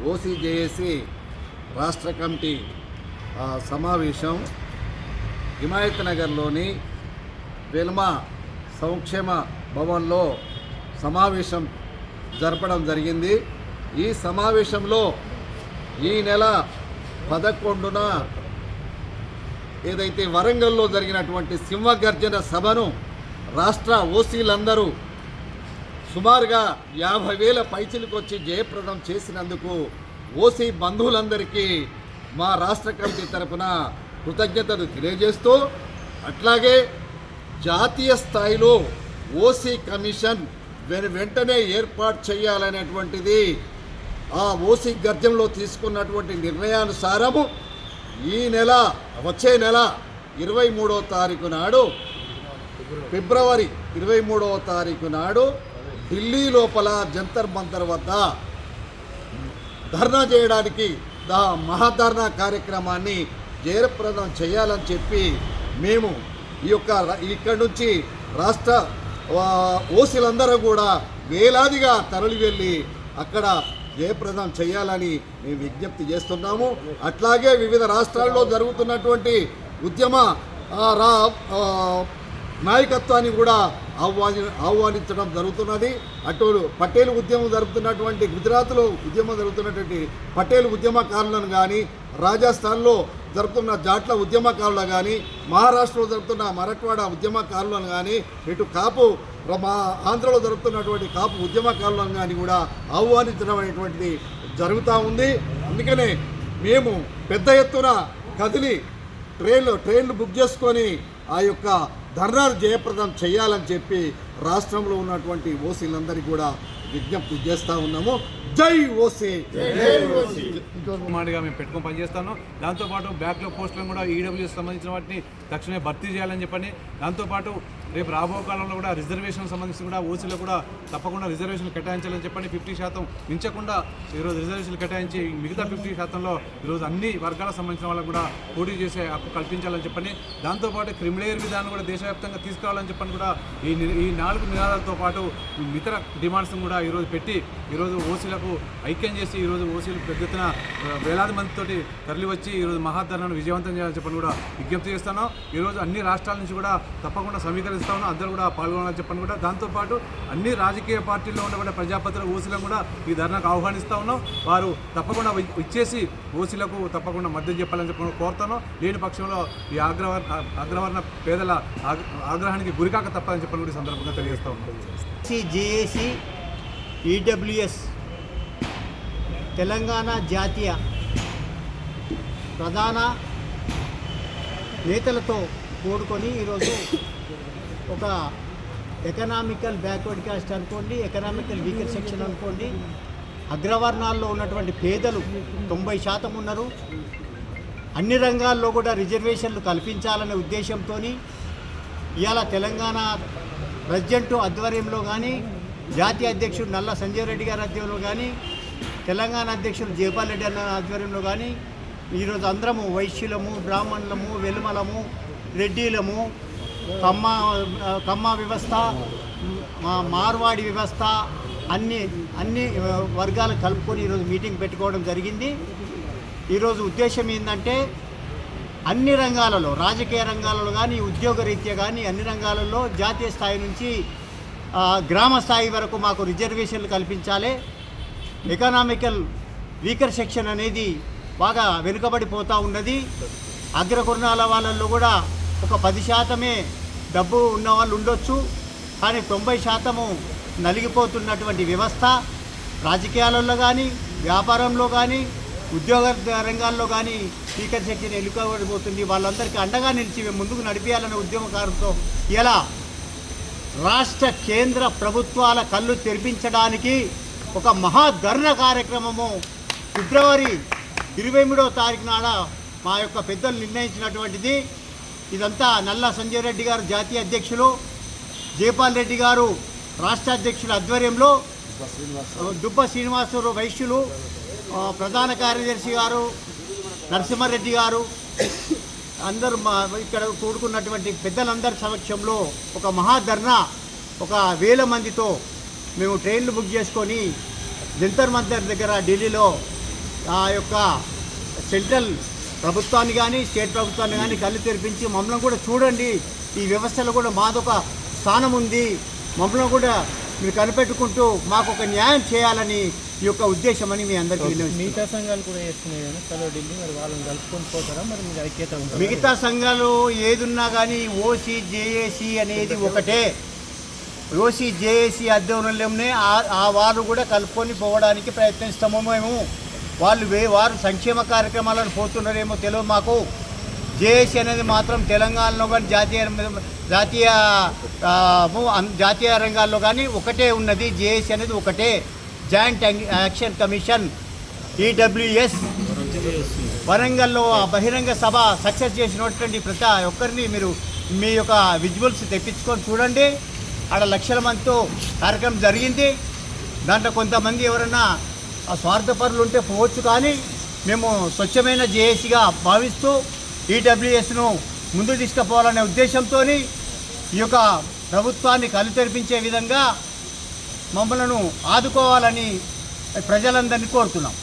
ఓసీజేఏసీ రాష్ట్ర కమిటీ సమావేశం హిమాయత్ నగర్లోని వెల్మా సంక్షేమ భవన్లో సమావేశం జరపడం జరిగింది. ఈ సమావేశంలో ఈ నెల 11న ఏదైతే వరంగల్లో జరిగినటువంటి సింహగర్జన సభను రాష్ట్ర ఓసీలందరూ సుమారుగా 50,000 పైచిలకు వచ్చి జయప్రదం చేసినందుకు ఓసీ బంధువులందరికీ మా రాష్ట్ర కమిటీ తరఫున కృతజ్ఞతలు తెలియజేస్తూ, అట్లాగే జాతీయ స్థాయిలో ఓసీ కమిషన్ వెంటనే ఏర్పాటు చేయాలనేటువంటిది ఆ ఓసీ గర్జనలో తీసుకున్నటువంటి నిర్ణయానుసారము వచ్చే నెల 23వ తారీఖు నాడు ఫిబ్రవరి 23వ తారీఖు నాడు ఢిల్లీ లోపల జంతర్ మంతర్ వద్ద ధర్నా చేయడానికి మహాధర్నా కార్యక్రమాన్ని జయప్రదం చేయాలని చెప్పి మేము ఇక్కడి నుంచి రాష్ట్ర ఓసీలందరూ కూడా వేలాదిగా తరలి వెళ్ళి అక్కడ జయప్రదం చేయాలని మేము విజ్ఞప్తి చేస్తున్నాము. అట్లాగే వివిధ రాష్ట్రాల్లో జరుగుతున్నటువంటి ఉద్యమ నాయకత్వాన్ని కూడా ఆహ్వానించడం జరుగుతున్నది. అటు పటేల్ ఉద్యమం జరుగుతున్నటువంటి గుజరాత్లో ఉద్యమం జరుగుతున్నటువంటి పటేల్ ఉద్యమకారులను కానీ, రాజస్థాన్లో జరుగుతున్న జాట్ల ఉద్యమకారులు కానీ, మహారాష్ట్రలో జరుగుతున్న మరాఠవాడ ఉద్యమకారులను కానీ, ఇటు కాపు ఆంధ్రలో జరుగుతున్నటువంటి కాపు ఉద్యమకారులను కానీ కూడా ఆహ్వానించడం అనేటువంటిది జరుగుతూ ఉంది. అందుకనే మేము పెద్ద ఎత్తున కదిలి ట్రైన్లు బుక్ చేసుకొని ఆ యొక్క ధర్నాలు జయప్రదం చేయాలని చెప్పి రాష్ట్రంలో ఉన్నటువంటి ఓసీలందరికీ కూడా విజ్ఞప్తి చేస్తూ ఉన్నాము. జై ఓసీ. మాదిగా మేము పెట్టుకొని పనిచేస్తాను. దాంతోపాటు బ్యాక్లో పోస్టులను కూడా ఈడబ్ల్యూఎస్ సంబంధించిన వాటిని తక్షణమే భర్తీ చేయాలని చెప్పని, దాంతోపాటు రేపు రాబో కాలంలో కూడా రిజర్వేషన్ సంబంధించి కూడా ఓసీలో కూడా తప్పకుండా రిజర్వేషన్లు కేటాయించాలని చెప్పండి. 50% మించకుండా ఈరోజు రిజర్వేషన్లు కేటాయించి మిగతా 50%లో ఈరోజు అన్ని వర్గాలకు సంబంధించిన వాళ్ళకు కూడా పోటీ చేసే హక్కు కల్పించాలని చెప్పని, దాంతోపాటు క్రిమిలేయర్ విధానం కూడా దేశవ్యాప్తంగా తీసుకురావాలని చెప్పని కూడా ఈ 4 నినాదాలతో పాటు ఇతర డిమాండ్స్ కూడా ఈరోజు పెట్టి ఈరోజు ఓసీలకు ఐక్యం చేసి ఈరోజు ఓసీలు పెద్ద ఎత్తున వేలాది మందితోటి తరలి వచ్చి ఈరోజు మహాధర్నాను విజయవంతం చేయాలని చెప్పని కూడా విజ్ఞప్తి చేస్తాను. ఈరోజు అన్ని రాష్ట్రాల నుంచి కూడా తప్పకుండా సమీకరిస్తా ఉన్నాం, అందరూ కూడా పాల్గొనాలని చెప్పని కూడా, దాంతోపాటు అన్ని రాజకీయ పార్టీల్లో ఉండబడే ప్రజాపత్రుల ఓసీలను కూడా ఈ ధర్నాకు ఆహ్వానిస్తూ ఉన్నాం. వారు తప్పకుండా ఇచ్చేసి ఓసీలకు తప్పకుండా మద్దతు చెప్పాలని చెప్పి కోరుతాను. లేని పక్షంలో ఈ అగ్రవర్ణ పేదల ఆగ్రహానికి గురికాక తప్పదని చెప్పని కూడా సందర్భంగా తెలియజేస్తూ ఉన్నాం. జేఏసీ ఈడబ్ల్యూఎస్ తెలంగాణ జాతీయ ప్రధాన నేతలతో కూడుకొని ఈరోజు ఒక ఎకనామికల్ బ్యాక్వర్డ్ కాస్ట్ అనుకోండి, ఎకనామికల్ వీకర్ సెక్షన్ అనుకోండి, అగ్రవర్ణాల్లో ఉన్నటువంటి పేదలు 90% ఉన్నారు. అన్ని రంగాల్లో కూడా రిజర్వేషన్లు కల్పించాలనే ఉద్దేశంతో ఇవాళ తెలంగాణ ప్రెసిడెంట్ ఆధ్వర్యంలో కానీ, జాతీయ అధ్యక్షుడు నల్ల సంజయ్ రెడ్డి గారి ఆధ్వర్యంలో కానీ, తెలంగాణ అధ్యక్షుడు జయపాల్ రెడ్డి అన్న ఆధ్వర్యంలో కానీ ఈరోజు అందరము వైశ్యులము, బ్రాహ్మణులము, వెలుమలము, రెడ్డిలము, కమ్మ వ్యవస్థ, మార్వాడి వ్యవస్థ అన్ని వర్గాలు కలుపుకొని ఈరోజు మీటింగ్ పెట్టుకోవడం జరిగింది. ఈరోజు ఉద్దేశం ఏంటంటే అన్ని రంగాలలో, రాజకీయ రంగాలలో కానీ, ఉద్యోగ రీత్యా కానీ అన్ని రంగాలలో జాతీయ స్థాయి నుంచి గ్రామ స్థాయి వరకు మాకు రిజర్వేషన్లు కల్పించాలి. ఎకనామికల్ వీకర్ సెక్షన్ అనేది బాగా వెనుకబడిపోతూ ఉన్నది. అగ్రకుర్ణాల వాళ్ళల్లో కూడా ఒక 10% డబ్బు ఉన్న వాళ్ళు ఉండొచ్చు, కానీ 90% నలిగిపోతున్నటువంటి వ్యవస్థ రాజకీయాలలో కానీ, వ్యాపారంలో కానీ, ఉద్యోగ రంగాల్లో కానీ వీకర్ సెక్షన్ వెనుకబడిపోతుంది. వాళ్ళందరికీ అండగా నిలిచి ముందుకు నడిపించాలనే ఉద్యమకారంతో ఇలా రాష్ట్ర కేంద్ర ప్రభుత్వాల కళ్ళు తెరిపించడానికి ఒక మహాధర్నా కార్యక్రమము ఫిబ్రవరి 23వ తారీఖు నాడ మా యొక్క పెద్దలు నిర్ణయించినటువంటిది. ఇదంతా నల్ల సంజయ్ రెడ్డి గారు జాతీయ అధ్యక్షులు, జయపాల్ రెడ్డి గారు రాష్ట్ర అధ్యక్షుల ఆధ్వర్యంలో, దుబ్బ శ్రీనివాసరావు వైశ్యులు ప్రధాన కార్యదర్శి గారు, నరసింహారెడ్డి గారు అందరూ ఇక్కడ కూడుకున్నటువంటి పెద్దలందరి సమక్షంలో ఒక మహాధర్నా 1000 మందితో మేము ట్రైన్లు బుక్ చేసుకొని జంతర్ మంతర్ దగ్గర ఢిల్లీలో ఆ యొక్క సెంట్రల్ ప్రభుత్వాన్ని కానీ స్టేట్ ప్రభుత్వాన్ని కానీ కళ్ళు తెరిపించి మమ్మల్ని కూడా చూడండి, ఈ వ్యవస్థలో కూడా మాదొక స్థానం ఉంది, మమ్మల్ని కూడా మీరు కనిపెట్టుకుంటూ మాకు ఒక న్యాయం చేయాలని ఈ యొక్క ఉద్దేశం అని మీ అందరికీ విన్నవిస్తున్నాను. మిగతా సంఘాలు కూడా చేస్తున్నాయి కానీ చలో ఢిల్లీ మరి వాళ్ళని కలుపుకొని పోతారా, మరి మీరు ఐక్యత ఉంటారా? మిగతా సంఘాలు ఏదున్నా కానీ ఓసీ జేఏసీ అనేది ఒకటే. ఓసీ జేఏసీ ఆధ్వర్యంలోనే ఆ వారు కూడా కలుపుకొని పోవడానికి ప్రయత్నిస్తాము మేము. వారు సంక్షేమ కార్యక్రమాలను పోతున్నారేమో తెలియదు మాకు. జేఏసీ అనేది మాత్రం తెలంగాణలో కానీ జాతీయ రంగాల్లో కానీ ఒకటే ఉన్నది. జేఏసీ అనేది ఒకటే, జాయింట్ యాక్షన్ కమిషన్ ఈడబ్ల్యూఎస్. వరంగల్లో బహిరంగ సభ సక్సెస్ చేసినటువంటి ప్రతి ఒక్కరిని మీరు మీ యొక్క విజువల్స్ తెప్పించుకొని చూడండి. ఆడ లక్షల మందితో కార్యక్రమం జరిగింది. దాంట్లో కొంతమంది ఎవరైనా స్వార్థపరులు ఉంటే పోవచ్చు, కానీ మేము స్వచ్ఛమైన జేఏసీగా భావిస్తూ ఈడబ్ల్యూఎస్ను ముందు తీసుకుపోవాలనే ఉద్దేశంతో ఈ యొక్క ప్రభుత్వాన్ని కళ్ళు తెరిపించే విధంగా మమ్మలను ఆదుకోవాలని ప్రజలందరినీ కోరుతున్నాం.